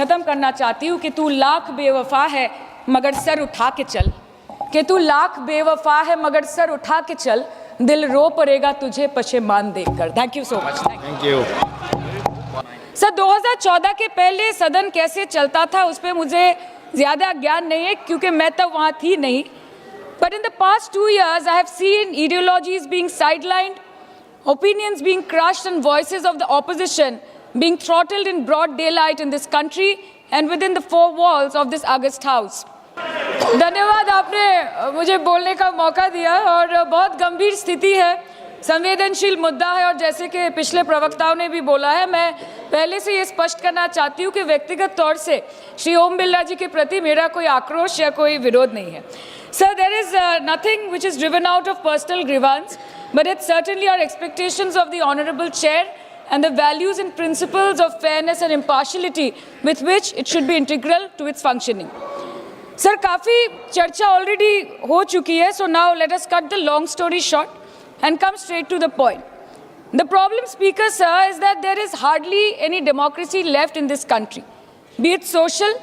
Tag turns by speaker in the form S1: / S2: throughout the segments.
S1: ख़त्म करना चाहती हूँ कि तू लाख बेवफा है मगर सर उठा के चल, कि तू लाख बेवफा है मगर सर उठा के चल, दिल रो पड़ेगा तुझे पशेमान देखकर। Thank you so much.
S2: Thank you.
S1: Sir 2014 के पहले सदन कैसे चलता था उस पर मुझे ज़्यादा ज्ञान नहीं है क्योंकि मैं तब वहाँ थी नहीं। But in the past 2 years, I have seen ideologies being sidelined, opinions being crushed, and voices of the opposition being throttled in broad daylight in this country and within the four walls of this August House. धन्यवाद, आपने मुझे बोलने का मौका दिया और बहुत गंभीर स्थिति है, संवेदनशील मुद्दा है और जैसे कि पिछले प्रवक्ताओं ने भी बोला है, मैं पहले से ये स्पष्ट करना चाहती हूँ कि व्यक्तिगत तौर से श्री ओम बिरला जी के प्रति मेरा कोई आक्रोश या कोई विरोध नहीं है। Sir, there is nothing which is driven out of personal grievance, but it's certainly our expectations of the Honorable Chair and the values and principles of fairness and impartiality with which it should be integral to its functioning. Sir, काफ़ी चर्चा already हो चुकी है, so now let us cut the long story short and come straight to the point. The problem, Speaker, sir, is that there is hardly any democracy left in this country, be it social,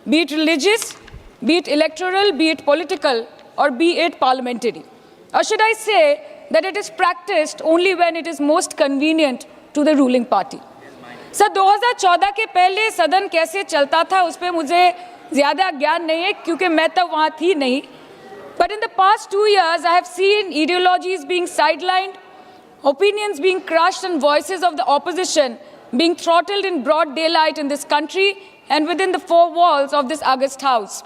S1: be it religious, be it electoral, be it political, or be it parliamentary. Or should I say that it is practiced only when it is most convenient to the ruling party. Sir 2014 के पहले सदन कैसे चलता था उस पर मुझे ज़्यादा ज्ञान नहीं है क्योंकि मैं तब वहाँ थी नहीं। But in the past 2 years, I have seen ideologies being sidelined, opinions being crushed, and voices of the opposition being throttled in broad daylight in this country and within the four walls of this August House.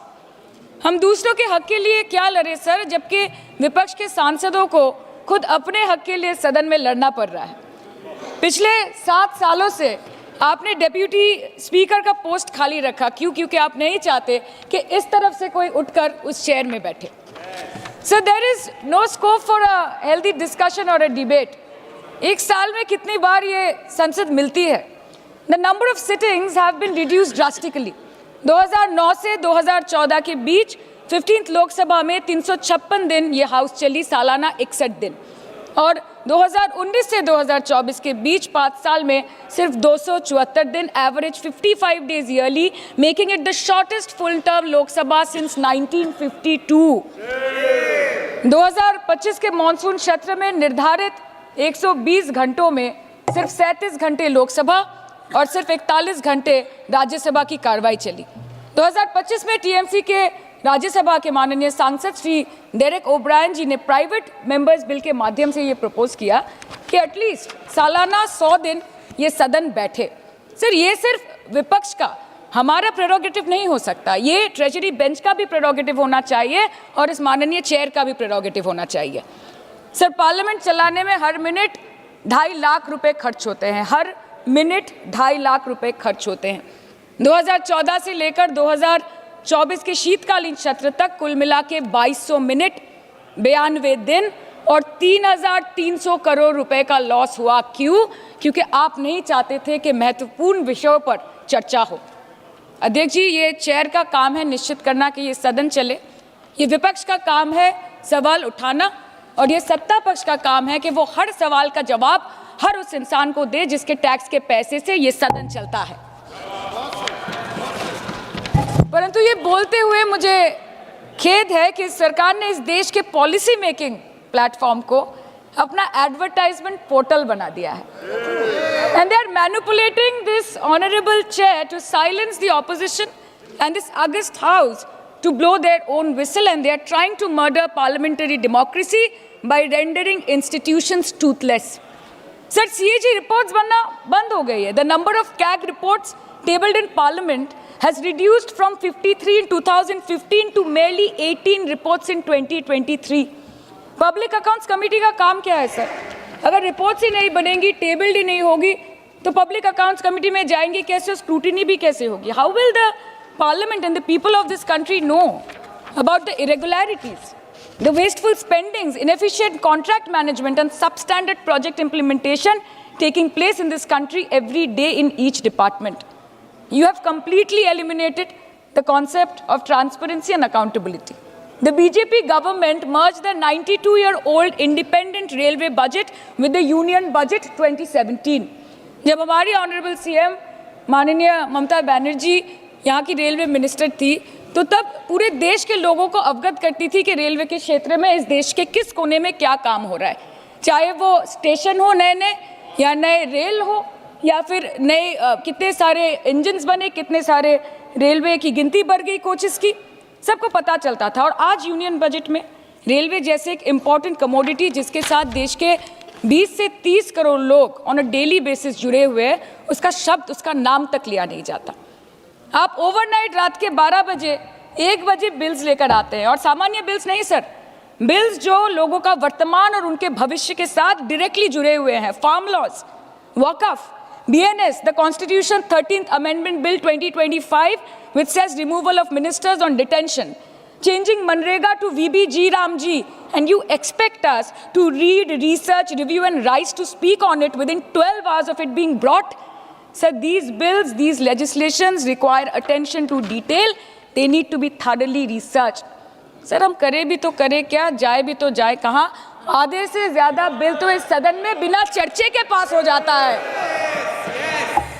S1: हम दूसरों के हक के लिए क्या लड़े sir, जबकि विपक्ष के सांसदों को खुद अपने हक के लिए सदन में लड़ना पड़ रहा है। पिछले 7 सालों से आपने डेप्यूटी स्पीकर का पोस्ट खाली रखा, क्यों? क्योंकि आप नहीं चाहते कि इस तरफ से कोई उठकर उस चेयर में बैठे। Sir there is no scope for a healthy discussion और अ डिबेट। एक साल में कितनी बार ये संसद मिलती है? The number of sittings have been reduced drastically. 2009 से 2014 के बीच 15th लोकसभा में 356 दिन ये हाउस चली, सालाना 61 दिन, और 2019 से 2024 के बीच 5 साल में सिर्फ 274 दिन, average 55 days yearly, making it the shortest full term Lok Sabha since 1952। 2025 के मॉनसून सत्र में निर्धारित 120 घंटों में सिर्फ 37 घंटे लोकसभा और सिर्फ 41 घंटे राज्यसभा की कार्रवाई चली। 2025 में टीएमसी के राज्यसभा के माननीय सांसद श्री डेरेक ओब्रायन जी ने प्राइवेट मेंबर्स बिल के माध्यम से ये प्रपोज किया कि एटलीस्ट सालाना 100 दिन ये सदन बैठे। सर ये सिर्फ विपक्ष का, हमारा प्रेरोगेटिव नहीं हो सकता, ये ट्रेजरी बेंच का भी प्रेरोगेटिव होना चाहिए और इस माननीय चेयर का भी प्रेरोगेटिव होना चाहिए। सर पार्लियामेंट चलाने में हर मिनट 2.5 लाख रुपए खर्च होते हैं, हर मिनट 2.5 लाख रुपए खर्च होते हैं। 2014 से लेकर 2024 के शीतकालीन सत्र तक कुल मिला के 2200 मिनट, 92 दिन और 3,300 करोड़ रुपए का लॉस हुआ। क्यों? क्योंकि आप नहीं चाहते थे कि महत्वपूर्ण विषयों पर चर्चा हो। अध्यक्ष जी, ये चेयर का काम है निश्चित करना कि ये सदन चले, ये विपक्ष का काम है सवाल उठाना, और ये सत्ता पक्ष का काम है कि वो हर सवाल का जवाब हर उस इंसान को दे जिसके टैक्स के पैसे से ये सदन चलता है। परंतु ये बोलते हुए मुझे खेद है कि सरकार ने इस देश के पॉलिसी मेकिंग प्लेटफॉर्म को अपना एडवर्टाइजमेंट पोर्टल बना दिया है। And they are manipulating this honourable chair to silence the opposition and this august house to blow their own whistle, and they are trying to murder parliamentary democracy by rendering institutions toothless. Sir, CAG reports बनना बंद हो गई है. The number of CAG reports tabled in Parliament has reduced from 53 in 2015 to merely 18 reports in 2023. Public Accounts Committee का काम क्या है sir? अगर रिपोर्ट्स ही नहीं बनेंगी, टेबल्ड ही नहीं होगी, तो पब्लिक अकाउंट्स कमेटी में जाएंगी कैसे, स्क्रूटिनी भी कैसे होगी? How will the Parliament and the people of this country know about the irregularities, the wasteful spendings, inefficient contract management, and substandard project implementation taking place in this country every day in each department? You have completely eliminated the concept of transparency and accountability. The BJP government merged the 92-year-old independent railway budget with the union budget 2017. जब हमारी honourable CM माननीय ममता बनर्जी यहाँ की railway minister थी, तो तब पूरे देश के लोगों को अवगत करती थी कि रेलवे के क्षेत्र में इस देश के किस कोने में क्या काम हो रहा है, चाहे वो स्टेशन हो नए नए या नए रेल हो या फिर नए कितने सारे इंजन्स बने, कितने सारे रेलवे की गिनती बढ़ गई कोचेस की, सबको पता चलता था। और आज यूनियन बजट में रेलवे जैसे एक इम्पॉर्टेंट कमोडिटी जिसके साथ देश के 20 से 30 करोड़ लोग ऑन अ डेली बेसिस जुड़े हुए हैं, उसका शब्द, उसका नाम तक लिया नहीं जाता। आप ओवरनाइट रात के 12 बजे 1 बजे बिल्स लेकर आते हैं, और सामान्य बिल्स नहीं सर, बिल्स जो लोगों का वर्तमान और उनके भविष्य के साथ डायरेक्टली जुड़े हुए हैं। फार्म लॉज, वक़्फ़, BNS, the Constitution 13th Amendment Bill 2025, which says removal of ministers on detention, changing Manrega to VBG Ramji, and you expect us to read, research, review and rise to speak on it within 12 hours of it being brought? Sir, these bills, these legislations require attention to detail. They need to be thoroughly researched. Sir हम करें भी तो करें क्या, जाए भी तो जाए कहाँ? आधे से ज़्यादा बिल तो इस सदन में बिना चर्चे के पास हो जाता है।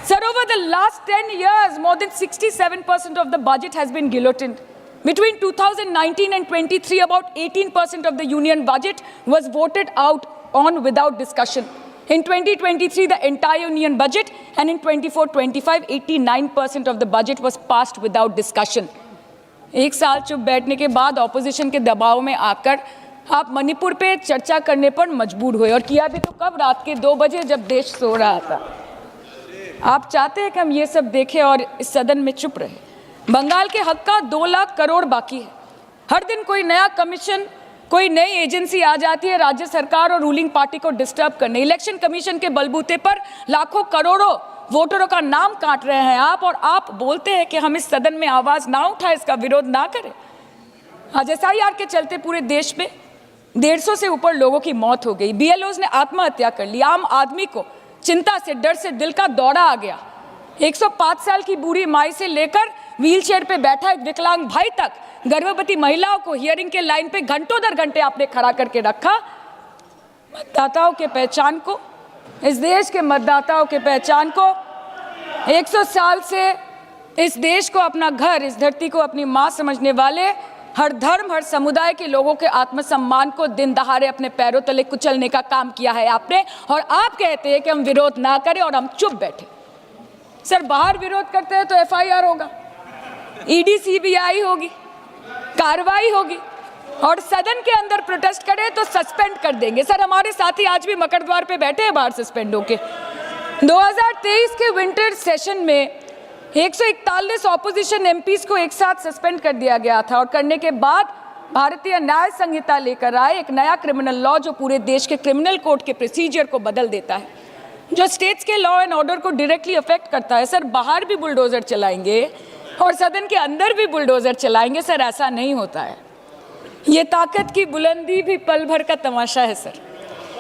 S1: Sir, over the last 10 years, more than 67% of the budget has been guillotined. Between 2019 and 23, about 18% of the union budget was voted out on without discussion. In 2023, the entire union budget, and in 24-25, 89% of the budget was passed without discussion. एक साल चुप बैठने के बाद opposition के दबाव में आकर आप मणिपुर पे चर्चा करने पर मजबूर हुए, और किया भी तो कब? रात के 2 बजे जब देश सो रहा था। आप चाहते हैं कि हम ये सब देखें और इस सदन में चुप रहे। बंगाल के हक का 2 लाख करोड़ बाकी है। हर दिन कोई नया कमीशन, कोई नई एजेंसी आ जाती है राज्य सरकार और रूलिंग पार्टी को डिस्टर्ब करने। इलेक्शन कमीशन के बलबूते पर लाखों करोड़ों वोटरों का नाम काट रहे हैं आप, और आप बोलते हैं कि हम इस सदन में आवाज़ ना उठाएं, इसका विरोध ना करें। आज SIR के चलते पूरे देश में 150 से ऊपर लोगों की मौत हो गई। BLOs ने आत्महत्या कर ली। आम आदमी को चिंता से, डर से दिल का दौरा आ गया। 105 साल की बूढ़ी माई से लेकर व्हीलचेयर पे बैठा एक विकलांग भाई तक, गर्भवती महिलाओं को हियरिंग के लाइन पे घंटों दर घंटे आपने खड़ा करके रखा। मतदाताओं के पहचान को, इस देश के मतदाताओं के पहचान को, 100 साल से इस देश को अपना घर, इस धरती को अपनी माँ समझने वाले, हर धर्म, हर समुदाय के लोगों के आत्मसम्मान को दिन दहाड़े अपने पैरों तले कुचलने का काम किया है आपने, और आप कहते हैं कि हम विरोध ना करें और हम चुप बैठे। सर बाहर विरोध करते हैं तो FIR होगा, ED CBI होगी, कार्रवाई होगी, और सदन के अंदर प्रोटेस्ट करें तो सस्पेंड कर देंगे। सर हमारे साथी आज भी मकर द्वार पे बैठे हैं बाहर सस्पेंड होके। 2023 के विंटर सेशन में 141 ऑपोजिशन MPs को एक साथ सस्पेंड कर दिया गया था, और करने के बाद भारतीय न्याय संहिता लेकर आए एक नया क्रिमिनल लॉ जो पूरे देश के क्रिमिनल कोड के प्रोसीजर को बदल देता है, जो स्टेट्स के लॉ एंड ऑर्डर को डायरेक्टली अफेक्ट करता है। सर बाहर भी बुलडोजर चलाएंगे और सदन के अंदर भी बुलडोजर चलाएंगे। सर ऐसा नहीं होता है। ये ताकत की बुलंदी भी पल भर का तमाशा है सर,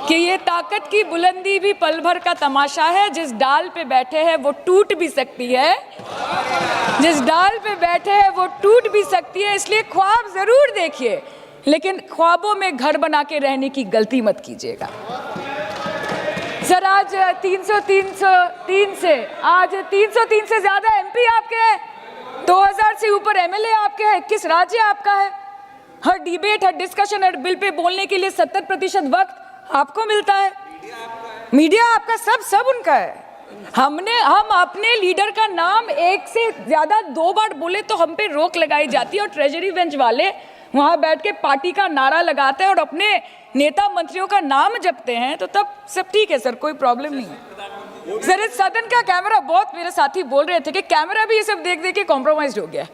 S1: कि ये ताकत की बुलंदी भी पल भर का तमाशा है। जिस डाल पे बैठे हैं वो टूट भी सकती है, जिस डाल पे बैठे हैं वो टूट भी सकती है। इसलिए ख्वाब जरूर देखिए, लेकिन ख्वाबों में घर बना के रहने की गलती मत कीजिएगा। सर आज 303 से ज्यादा MP आपके हैं, 2000 से ऊपर MLA आपके हैं, 21 राज्य आपका है। हर डिबेट, हर डिस्कशन, हर बिल पे बोलने के लिए 70% वक्त आपको मिलता है। मीडिया आपका, सब उनका है। हम अपने लीडर का नाम 1 से ज्यादा 2 बार बोले तो हम पे रोक लगाई जाती है, और ट्रेजरी बेंच वाले वहां बैठ के पार्टी का नारा लगाते हैं और अपने नेता मंत्रियों का नाम जपते हैं, तो तब सब ठीक है सर, कोई प्रॉब्लम नहीं है। सर इस सदन का कैमरा, बहुत मेरे साथी बोल रहे थे कि कैमरा भी ये सब देख देख के कॉम्प्रोमाइज हो गया।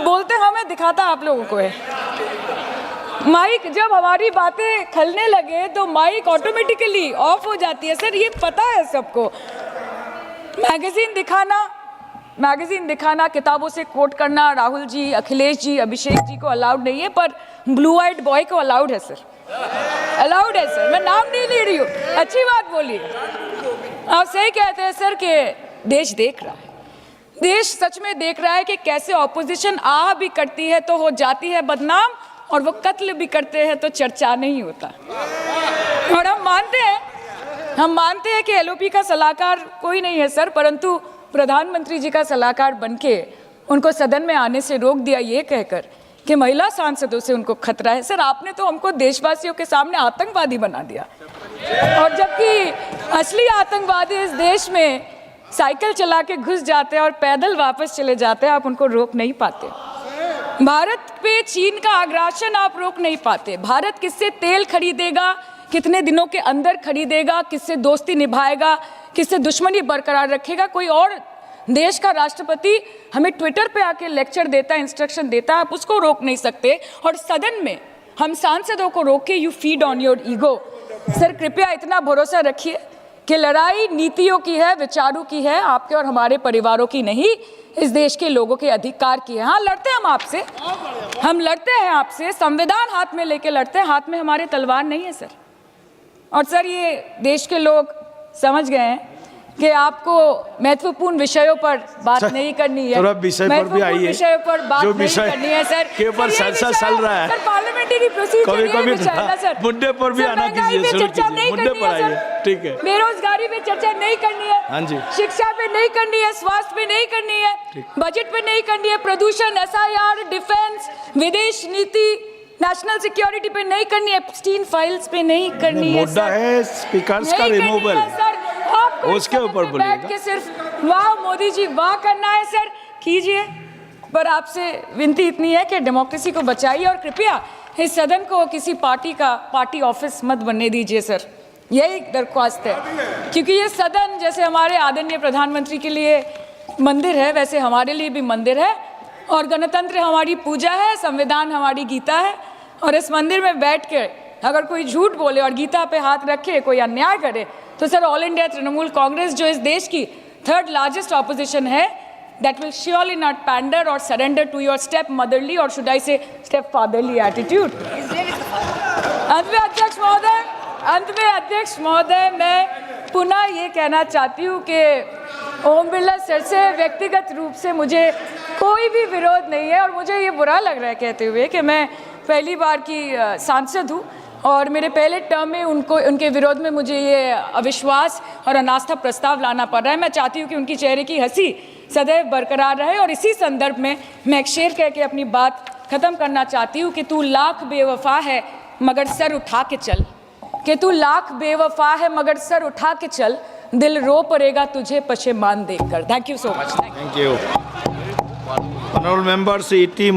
S1: बोलते हमें दिखाता आप लोगों को है। माइक जब हमारी बातें खलने लगे तो माइक ऑटोमेटिकली ऑफ हो जाती है। सर ये पता है सबको। मैगजीन दिखाना, किताबों से कोट करना राहुल जी, अखिलेश जी, अभिषेक जी को अलाउड नहीं है, पर ब्लू आइड बॉय को अलाउड है सर, अलाउड है सर। मैं नाम नहीं ले रही हूँ, अच्छी बात बोलिए। आप सही कहते हैं सर कि देश देख रहा है, देश सच में देख रहा है कि कैसे ऑपोजिशन आह भी करती है तो हो जाती है बदनाम, और वो कत्ल भी करते हैं तो चर्चा नहीं होता। और हम मानते हैं हम मानते हैं कि एलओपी का सलाहकार कोई नहीं है सर, परंतु प्रधानमंत्री जी का सलाहकार बनके उनको सदन में आने से रोक दिया ये कहकर कि महिला सांसदों से उनको खतरा है। सर, आपने तो हमको देशवासियों के सामने आतंकवादी बना दिया, और जबकि असली आतंकवादी इस देश में साइकिल चला के घुस जाते हैं और पैदल वापस चले जाते हैं, आप उनको रोक नहीं पाते। भारत पे चीन का आग्रासन आप रोक नहीं पाते। भारत किससे तेल खरीदेगा, कितने दिनों के अंदर खरीदेगा, किससे दोस्ती निभाएगा, किससे दुश्मनी बरकरार रखेगा, कोई और देश का राष्ट्रपति हमें ट्विटर पे आके लेक्चर देता है, इंस्ट्रक्शन देता है, आप उसको रोक नहीं सकते। और सदन में हम सांसदों को रोक के you feed on your ego. Sir, कृपया इतना भरोसा रखिए कि लड़ाई नीतियों की है, विचारों की है, आपके और हमारे परिवारों की नहीं, इस देश के लोगों के अधिकार की है। हाँ, लड़ते हैं हम आपसे, हम लड़ते हैं आपसे, संविधान हाथ में लेके लड़ते हैं, हाथ में हमारे तलवार नहीं है सर। और सर, ये देश के लोग समझ गए हैं कि आपको महत्वपूर्ण विषयों पर बात नहीं करनी है, महत्वपूर्ण विषयों पर बात नहीं करनी है सर,
S2: के ऊपर चर्चा चल रहा है
S1: सर, पार्लियामेंटरी प्रोसीजर
S2: कभी
S1: सर,
S2: मुद्दे पर भी आना कीजिए,
S1: चर्चा नहीं
S2: मुद्दे
S1: करनी
S2: पर
S1: है
S2: आइए,
S1: सर,
S2: ठीक है।
S1: बेरोजगारी पे चर्चा नहीं करनी है,
S2: हाँ जी,
S1: शिक्षा पे नहीं करनी है, स्वास्थ्य पे नहीं करनी है, बजट पे नहीं करनी है, प्रदूषण, SIR, डिफेंस, विदेश नीति, नेशनल सिक्योरिटी पे नहीं करनी है, एप्स्टीन फाइल्स पे नहीं करनी है।
S2: मुद्दा है स्पीकर्स का रिमूवल, उसके ऊपर
S1: बैठ के सिर्फ वाह मोदी जी वाह करना है सर, कीजिए। पर आपसे विनती इतनी है कि डेमोक्रेसी को बचाइए और कृपया इस सदन को किसी पार्टी का पार्टी ऑफिस मत बनने दीजिए सर, यही दरख्वास्त है। क्योंकि ये सदन जैसे हमारे आदरणीय प्रधानमंत्री के लिए मंदिर है, वैसे हमारे लिए भी मंदिर है, और गणतंत्र हमारी पूजा है, संविधान हमारी गीता है। और इस मंदिर में बैठ के अगर कोई झूठ बोले और गीता पे हाथ रखे, कोई अन्याय करे, तो sir all India Trinamool Congress जो इस देश की 3rd लार्जेस्ट ऑपोजिशन है, that will surely not pander और surrender to your step motherly और should I say step fatherly attitude. अंत में अध्यक्ष महोदय, मैं पुनः ये कहना चाहती हूँ कि ओम बिरला सर से व्यक्तिगत रूप से मुझे कोई भी विरोध नहीं है, और मुझे ये बुरा लग रहा है कहते हुए कि मैं पहली बार की सांसद हूँ और मेरे पहले टर्म में उनके विरोध में मुझे ये अविश्वास और अनास्था प्रस्ताव लाना पड़ रहा है। मैं चाहती हूँ कि उनकी चेहरे की हंसी सदैव बरकरार रहे, और इसी संदर्भ में मैं एक शेर कह के अपनी बात खत्म करना चाहती हूँ कि तू लाख बेवफा है मगर सर उठा के चल, कि तू लाख बेवफा है मगर सर उठा के चल, दिल रो पड़ेगा तुझे पशेमान देखकर। Thank you so much.
S2: Thank you. Honourable members, ET